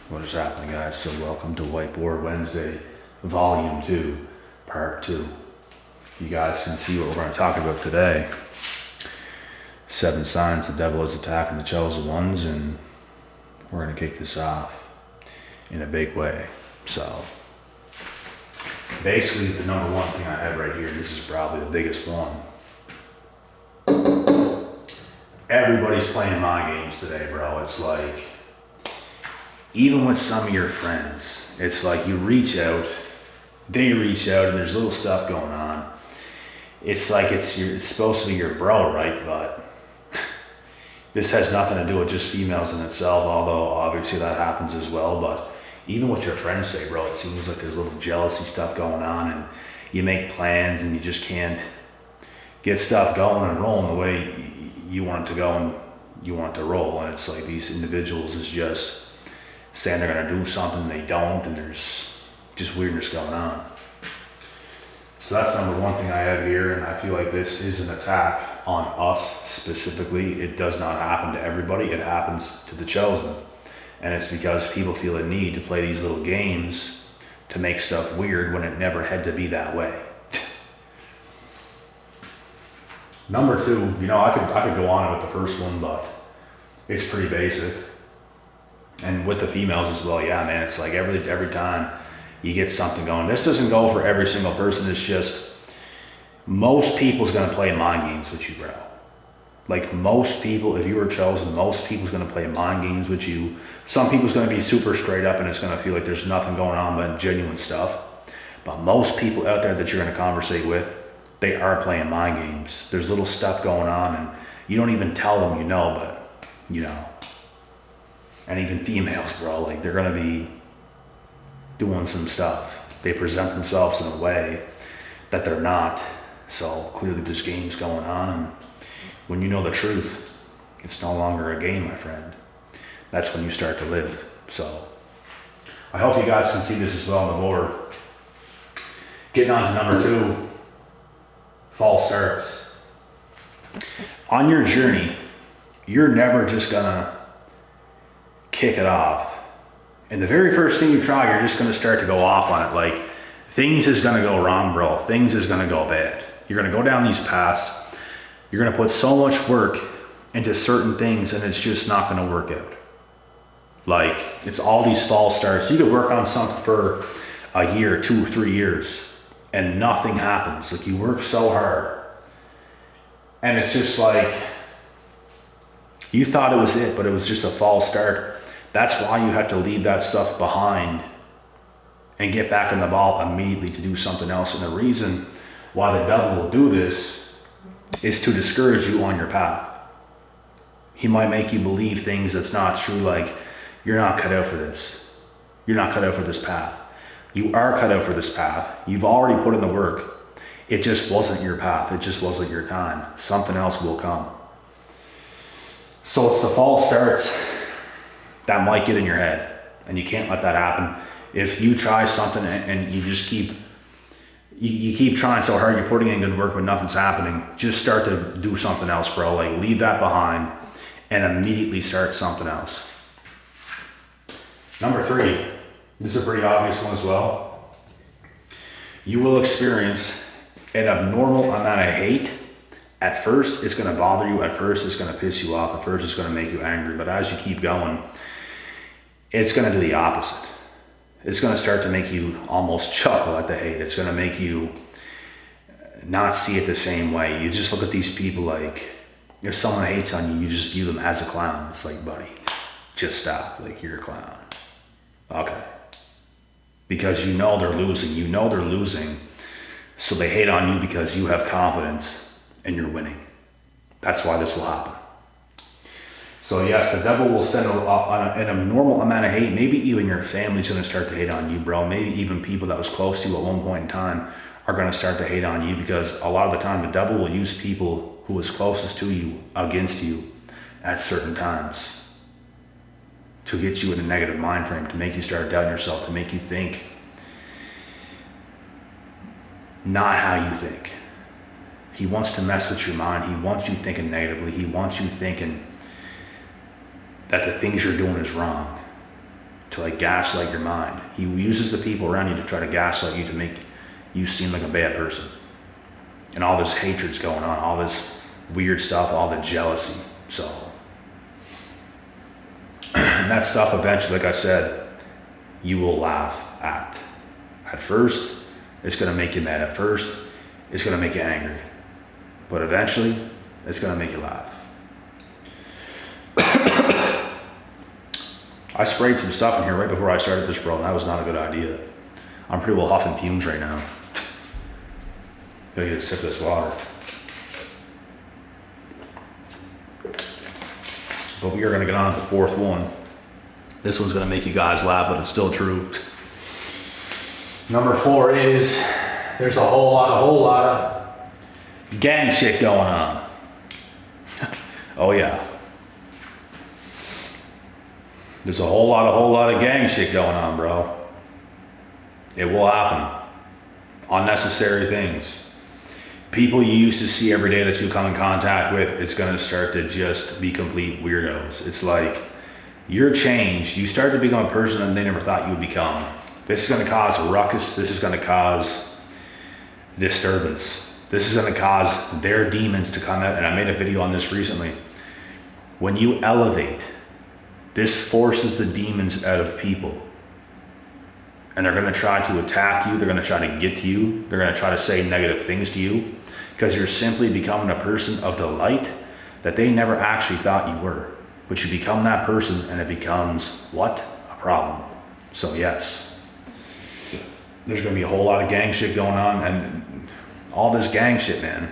What is happening, guys? So welcome to Whiteboard Wednesday, Volume 2, Part 2. You guys can see what we're going to talk about today. 7 signs the devil is attacking the chosen ones, and we're going to kick this off in a big way. So, basically the number one thing I have right here, this is probably the biggest one. Everybody's playing mind games today, bro. It's like, even with some of your friends, it's like you reach out, they reach out, and there's little stuff going on. It's like it's supposed to be your bro, right? But this has nothing to do with just females in itself, although obviously that happens as well. But even what your friends say, bro, it seems like there's a little jealousy stuff going on, and you make plans and you just can't get stuff going and rolling the way you want it to go and you want it to roll. And it's like these individuals is just saying they're gonna do something, they don't, and there's just weirdness going on. So that's number one thing I have here, and I feel like this is an attack on us specifically. It does not happen to everybody, it happens to the chosen. And it's because people feel a need to play these little games to make stuff weird when it never had to be that way. Number two, I could go on with the first one, but it's pretty basic. And with the females as well, yeah, man, it's like every time you get something going. This doesn't go for every single person. It's just most people's gonna play mind games with you, bro. Like most people, if you were chosen, most people's gonna play mind games with you. Some people's gonna be super straight up and it's gonna feel like there's nothing going on but genuine stuff. But most people out there that you're gonna conversate with, they are playing mind games. There's little stuff going on and you don't even tell them but and even females, bro, like they're gonna be doing some stuff. They present themselves in a way that they're not. So clearly there's games going on, and when you know the truth, it's no longer a game, my friend. That's when you start to live. So I hope you guys can see this as well on the board. Getting on to number 2, false starts. On your journey, you're never just gonna kick it off. And the very first thing you try, you're just gonna start to go off on it. Like things is gonna go wrong, bro. Things is gonna go bad. You're gonna go down these paths. You're gonna put so much work into certain things and it's just not gonna work out. Like it's all these false starts. You could work on something for a year, 2 or 3 years and nothing happens. Like you work so hard and it's just like, you thought it was it, but it was just a false start. That's why you have to leave that stuff behind and get back in the ball immediately to do something else. And the reason why the devil will do this is to discourage you on your path. He might make you believe things that's not true, like you're not cut out for this. You're not cut out for this path. You are cut out for this path. You've already put in the work. It just wasn't your path. It just wasn't your time. Something else will come. So it's the false starts that might get in your head, and you can't let that happen. If you try something and you just keep trying so hard, you're putting in good work, but nothing's happening, just start to do something else, bro. Like leave that behind and immediately start something else. Number 3, this is a pretty obvious one as well. You will experience an abnormal amount of hate. At first, it's gonna bother you. At first, it's gonna piss you off. At first, it's gonna make you angry. But as you keep going, it's gonna do the opposite. It's gonna start to make you almost chuckle at the hate. It's gonna make you not see it the same way. You just look at these people like, if someone hates on you, you just view them as a clown. It's like, buddy, just stop. Like, you're a clown. Okay. Because you know they're losing. So they hate on you because you have confidence and you're winning. That's why this will happen. So yes, the devil will send an abnormal amount of hate. Maybe even your family's gonna start to hate on you, bro. Maybe even people that was close to you at one point in time are gonna start to hate on you, because a lot of the time the devil will use people who was closest to you against you at certain times to get you in a negative mind frame, to make you start doubting yourself, to make you think not how you think. He wants to mess with your mind. He wants you thinking negatively. He wants you thinking that the things you're doing is wrong. to like gaslight your mind. He uses the people around you to try to gaslight you, to make you seem like a bad person. And all this hatred's going on, all this weird stuff, all the jealousy. So, and that stuff eventually, like I said, you will laugh at. At first, it's going to make you mad. At first, it's going to make you angry. But eventually, it's going to make you laugh. I sprayed some stuff in here right before I started this, bro, and that was not a good idea. I'm pretty well huffing fumes right now. Gotta get a sip of this water. But we are gonna get on to the fourth one. This one's gonna make you guys laugh, but it's still true. Number 4 is, there's a whole lot of gang shit going on. Oh yeah. There's a whole lot of gang shit going on, bro. It will happen. Unnecessary things. People you used to see every day that you come in contact with, it's gonna start to just be complete weirdos. It's like, you're changed. You start to become a person that they never thought you would become. This is gonna cause a ruckus. This is gonna cause disturbance. This is gonna cause their demons to come out. And I made a video on this recently. When you elevate, this forces the demons out of people. And they're gonna try to attack you. They're gonna try to get to you. They're gonna try to say negative things to you because you're simply becoming a person of the light that they never actually thought you were. But you become that person and it becomes what? A problem. So yes, there's gonna be a whole lot of gang shit going on, and all this gang shit, man,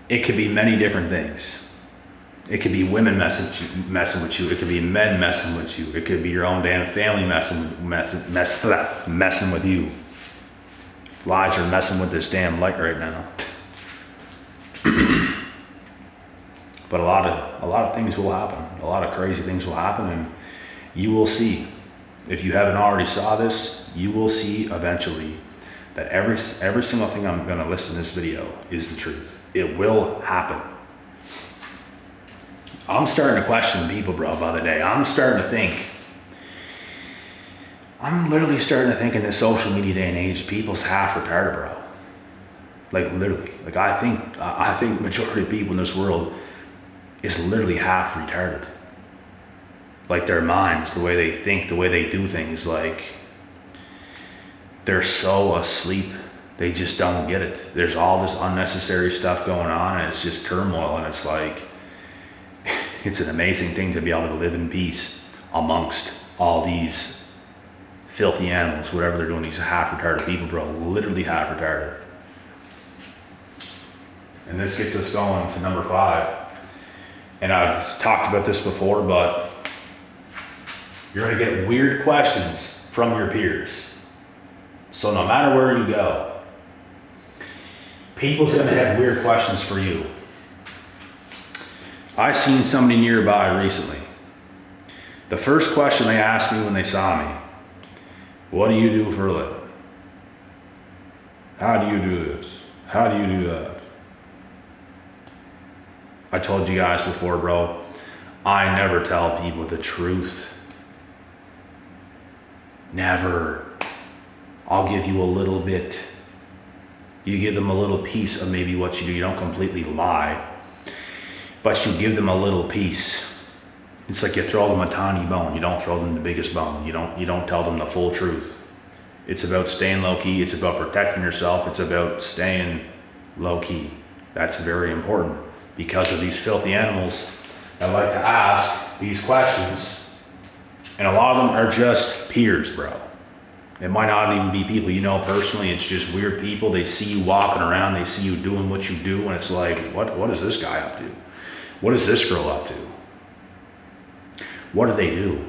it could be many different things. It could be women messing with you. It could be men messing with you. It could be your own damn family messing with you. Lies are messing with this damn light right now. But a lot of things will happen. A lot of crazy things will happen, and you will see. If you haven't already saw this, you will see eventually that every single thing I'm going to list in this video is the truth. It will happen. I'm starting to question people, bro, by the day. I'm literally starting to think in this social media day and age, people's half retarded, bro. Like literally. Like I think majority of people in this world is literally half retarded. Like their minds, the way they think, the way they do things, like they're so asleep, they just don't get it. There's all this unnecessary stuff going on, and it's just turmoil, and it's like, it's an amazing thing to be able to live in peace amongst all these filthy animals, whatever they're doing, these half retarded people, bro, literally half retarded. And this gets us going to number 5. And I've talked about this before, but you're gonna get weird questions from your peers. So no matter where you go, people's gonna have weird questions for you. I seen somebody nearby recently. The first question they asked me when they saw me, what do you do for a living? How do you do this? How do you do that? I told you guys before, bro, I never tell people the truth. Never. I'll give you a little bit. You give them a little piece of maybe what you do. You don't completely lie, but you give them a little piece. It's like you throw them a tiny bone. You don't throw them the biggest bone. You don't tell them the full truth. It's about staying low key. It's about protecting yourself. It's about staying low key. That's very important because of these filthy animals that like to ask these questions. And a lot of them are just peers, bro. It might not even be people you know personally. It's just weird people. They see you walking around. They see you doing what you do. And it's like, what is this guy up to? What is this girl up to? What do they do?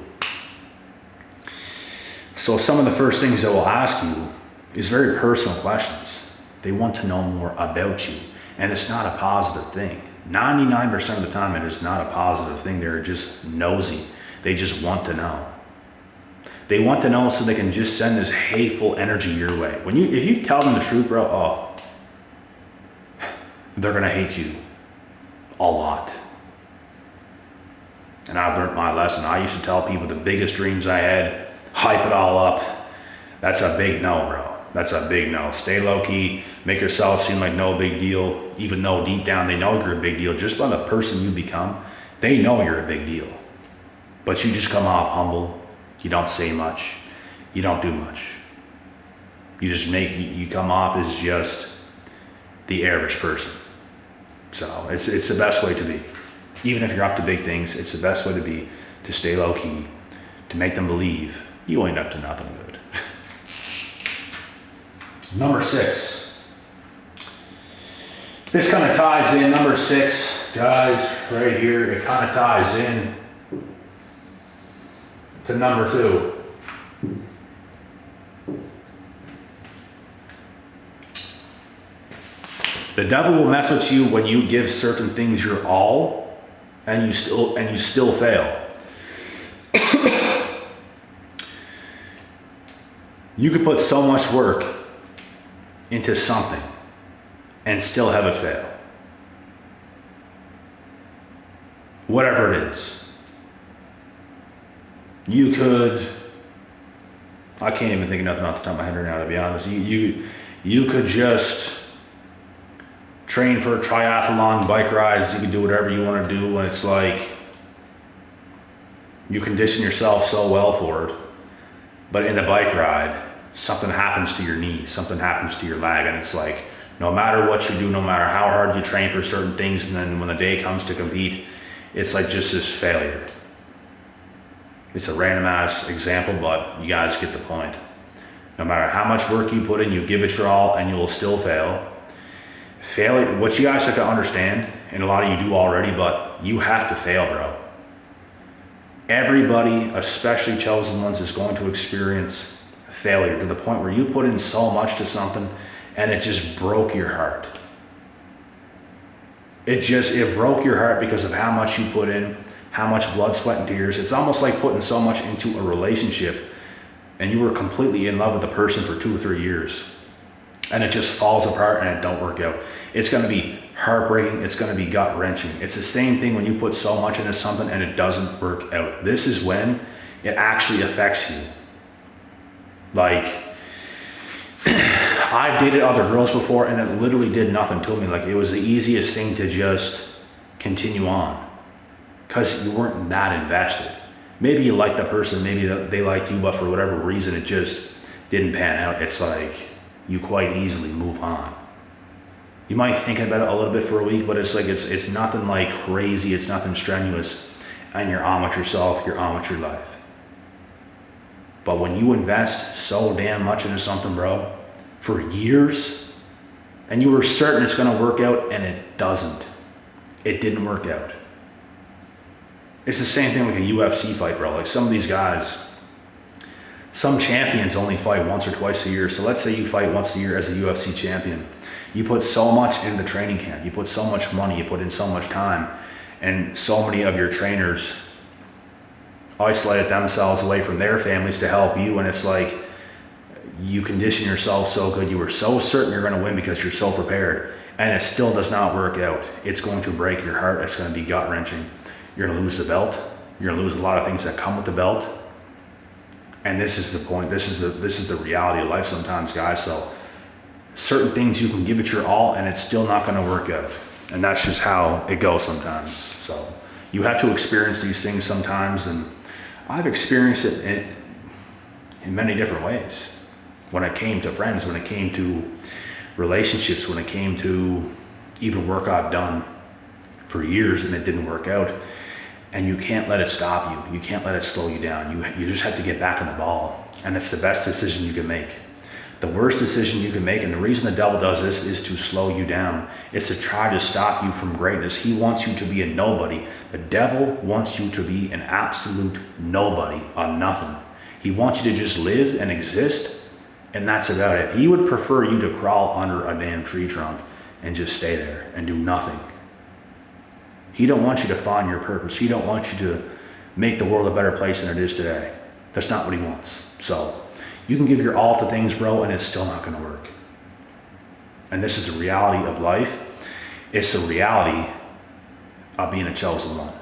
So some of the first things they will ask you is very personal questions. They want to know more about you. And it's not a positive thing. 99% of the time, it is not a positive thing. They're just nosy. They just want to know. They want to know so they can just send this hateful energy your way. If you tell them the truth, bro, they're gonna hate you a lot. And I've learned my lesson. I used to tell people the biggest dreams I had, hype it all up. That's a big no, bro. That's a big no. Stay low key, make yourself seem like no big deal, even though deep down they know you're a big deal. Just by the person you become, they know you're a big deal. But you just come off humble. You don't say much. You don't do much. You come off as just the average person. So it's the best way to be. Even if you're up to big things, it's the best way to be, to stay low key, to make them believe you ain't up to nothing good. Number 6. This kind of ties in, number 6, guys, right here, it kind of ties in to number 2. The devil will mess with you when you give certain things your all and you still fail. You could put so much work into something and still have it fail. Whatever it is. You could, I can't even think of nothing off the top of my head right now, to be honest. You could just train for a triathlon, bike rides, you can do whatever you want to do, and it's like you condition yourself so well for it, but in the bike ride, something happens to your knee, something happens to your leg, and it's like no matter what you do, no matter how hard you train for certain things, and then when the day comes to compete, it's like just this failure. It's a random ass example, but you guys get the point. No matter how much work you put in, you give it your all and you will still fail. Failure, what you guys have to understand, and a lot of you do already, but you have to fail, bro. Everybody, especially chosen ones, is going to experience failure to the point where you put in so much to something and it just broke your heart. It broke your heart because of how much you put in, how much blood, sweat, and tears. It's almost like putting so much into a relationship and you were completely in love with the person for 2 or 3 years and it just falls apart and it don't work out. It's going to be heartbreaking. It's going to be gut wrenching. It's the same thing when you put so much into something and it doesn't work out. This is when it actually affects you. Like, I've dated other girls before and it literally did nothing to me. Like, it was the easiest thing to just continue on because you weren't that invested. Maybe you liked the person, maybe they liked you, but for whatever reason, it just didn't pan out. It's like you quite easily move on. You might think about it a little bit for a week, but it's like it's nothing like crazy, it's nothing strenuous, and you're on with yourself, you're on with your life. But when you invest so damn much into something, bro, for years, and you were certain it's gonna work out, and it doesn't. It didn't work out. It's the same thing with a UFC fight, bro. Like, some of these guys, some champions only fight once or twice a year. So let's say you fight once a year as a UFC champion. You put so much in the training camp, you put so much money, you put in so much time, and so many of your trainers isolated themselves away from their families to help you, and it's like you condition yourself so good, you were so certain you're going to win because you're so prepared, and it still does not work out. It's going to break your heart. It's going to be gut wrenching. You're going to lose the belt. You're going to lose a lot of things that come with the belt. And this is the point. This is the reality of life sometimes, guys. So certain things you can give it your all and it's still not going to work out. And that's just how it goes sometimes. So you have to experience these things sometimes, and I've experienced it in many different ways. When it came to friends, when it came to relationships, when it came to even work I've done for years and it didn't work out. And you can't let it stop you. You can't let it slow you down. You just have to get back on the ball. And it's the best decision you can make. The worst decision you can make, and the reason the devil does this is to slow you down. It's to try to stop you from greatness. He wants you to be a nobody. The devil wants you to be an absolute nobody, a nothing. He wants you to just live and exist, and that's about it. He would prefer you to crawl under a damn tree trunk and just stay there and do nothing. He don't want you to find your purpose. He don't want you to make the world a better place than it is today. That's not what he wants. So you can give your all to things, bro, and it's still not going to work. And this is the reality of life. It's the reality of being a chosen one.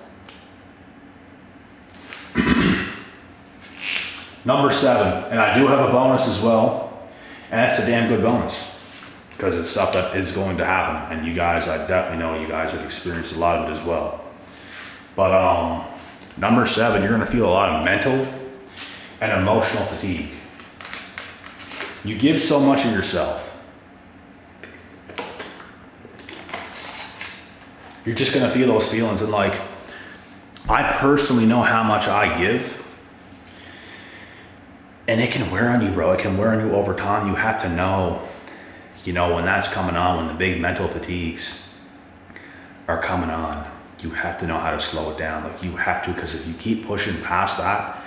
Number 7, and I do have a bonus as well, and that's a damn good bonus because it's stuff that is going to happen, and you guys, I definitely know you guys have experienced a lot of it as well. But number 7, you're gonna feel a lot of mental and emotional fatigue. You give so much of yourself. You're just gonna feel those feelings, and like, I personally know how much I give, and it can wear on you, bro. It can wear on you over time. You have to know, when that's coming on, when the big mental fatigues are coming on, you have to know how to slow it down. Like, you have to, because if you keep pushing past that,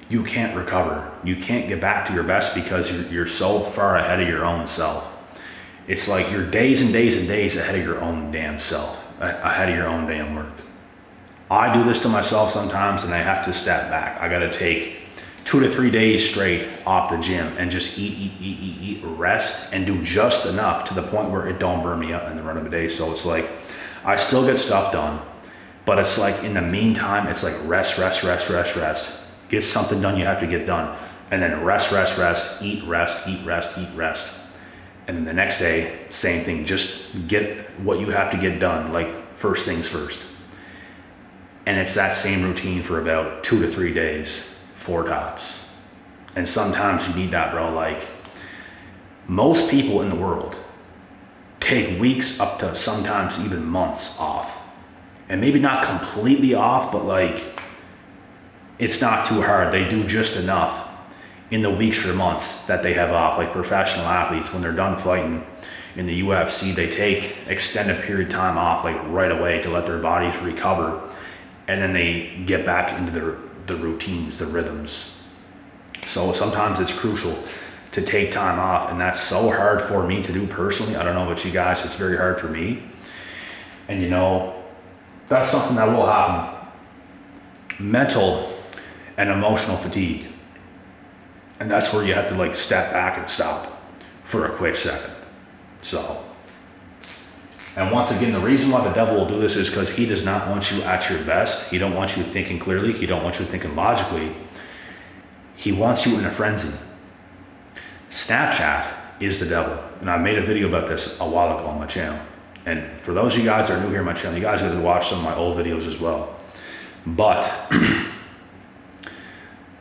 you can't recover. You can't get back to your best because you're so far ahead of your own self. It's like you're days and days and days ahead of your own damn self, ahead of your own damn work. I do this to myself sometimes, and I have to step back. I gotta take 2 to 3 days straight off the gym and just eat, rest, and do just enough to the point where it don't burn me out in the run of the day. So it's like, I still get stuff done, but it's like in the meantime, it's like rest. Get something done you have to get done. And then rest, eat, rest. And then the next day, same thing, just get what you have to get done, like first things first. And it's that same routine for about 2 to 3 days, 4 tops. And sometimes you need that, bro. Like, most people in the world take weeks up to sometimes even months off. And maybe not completely off, but like, it's not too hard. They do just enough in the weeks or months that they have off. Like professional athletes, when they're done fighting in the UFC, they take extended period of time off, like right away, to let their bodies recover. And then they get back into the routines, the rhythms. So sometimes it's crucial to take time off, and that's so hard for me to do personally. I don't know about you guys, it's very hard for me. And that's something that will happen. Mental and emotional fatigue. And that's where you have to like step back and stop for a quick second. So, and once again, the reason why the devil will do this is because he does not want you at your best. He don't want you thinking clearly. He don't want you thinking logically. He wants you in a frenzy. Snapchat is the devil. And I made a video about this a while ago on my channel. And for those of you guys that are new here on my channel, you guys got to watch some of my old videos as well. But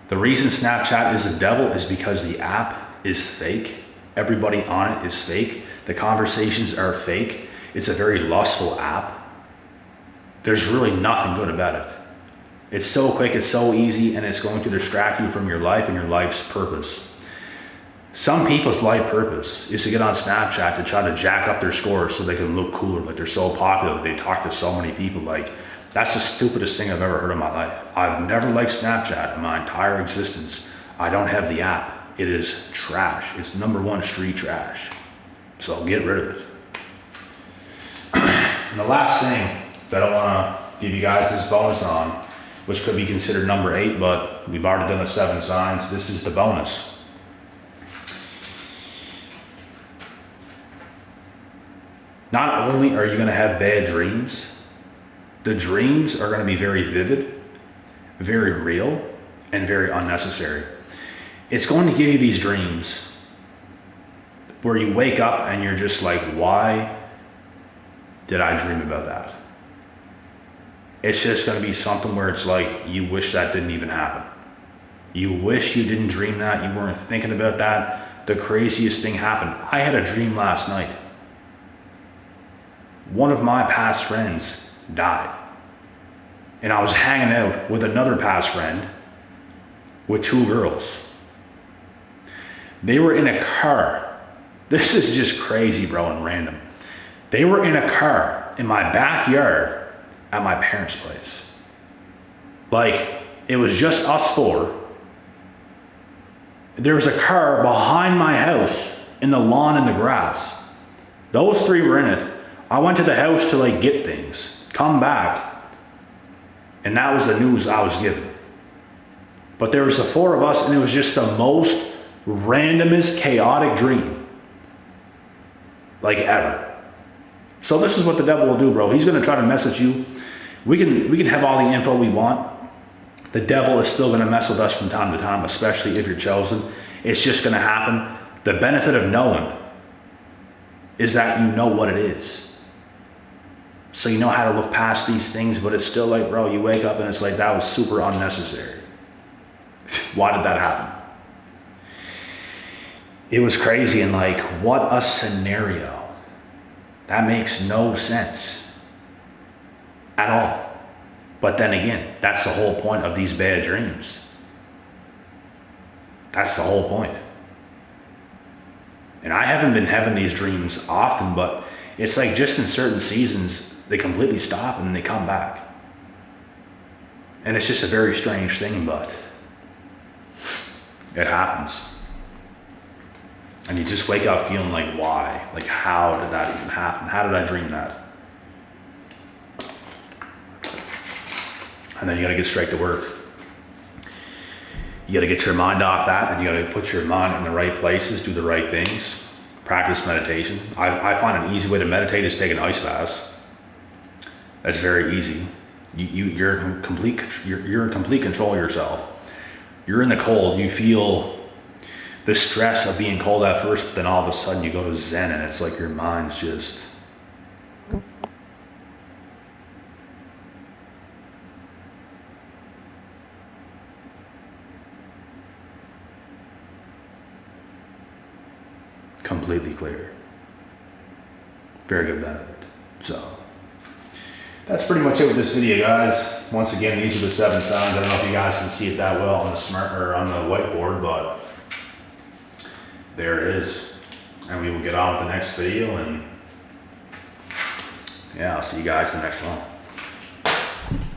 the reason Snapchat is the devil is because the app is fake. Everybody on it is fake. The conversations are fake. It's a very lustful app. There's really nothing good about it. It's so quick, it's so easy, and it's going to distract you from your life and your life's purpose. Some people's life purpose is to get on Snapchat to try to jack up their scores so they can look cooler, like they're so popular that they talk to so many people. Like, that's the stupidest thing I've ever heard in my life. I've never liked Snapchat in my entire existence. I don't have the app. It is trash. It's #1 street trash. So get rid of it. And the last thing that I want to give you guys this bonus on, which could be considered number 8, but we've already done the 7 signs. This is the bonus. Not only are you going to have bad dreams, the dreams are going to be very vivid, very real, and very unnecessary. It's going to give you these dreams where you wake up and you're just like, why did I dream about that? It's just going to be something where it's like, you wish that didn't even happen. You wish you didn't dream that. You weren't thinking about that. The craziest thing happened. I had a dream last night. One of my past friends died. And I was hanging out with another past friend with 2 girls. They were in a car. This is just crazy, bro, and random. They were in a car in my backyard at my parents' place. Like, it was just us 4. There was a car behind my house in the lawn and the grass. Those 3 were in it. I went to the house to like get things, come back, and that was the news I was given. But there was the 4 of us, and it was just the most randomest, chaotic dream, like ever. So this is what the devil will do, bro. He's gonna try to mess with you. We can have all the info we want, The devil is still gonna mess with us from time to time, especially if you're chosen. It's just gonna happen. The benefit of knowing is that you know what it is. So you know how to look past these things, but it's still like, bro, you wake up and it's like, that was super unnecessary. Why did that happen? It was crazy, and like, what a scenario. That makes no sense at all. But then again, that's the whole point of these bad dreams. That's the whole point. And I haven't been having these dreams often, but it's like just in certain seasons, they completely stop and then they come back. And it's just a very strange thing, but it happens. And you just wake up feeling like, why? Like, how did that even happen? How did I dream that? And then you gotta get straight to work. You gotta get your mind off that, and you gotta put your mind in the right places, do the right things, practice meditation. I find an easy way to meditate is take an ice bath. That's very easy. You're in complete control of yourself. You're in the cold, you feel the stress of being cold at first, but then all of a sudden you go to Zen and it's like your mind's just completely clear. Very good benefit. So that's pretty much it with this video, guys. Once again, these are the 7 signs. I don't know if you guys can see it that well on the smart or on the whiteboard, but there it is. And we will get on with the next video, and yeah, I'll see you guys in the next one.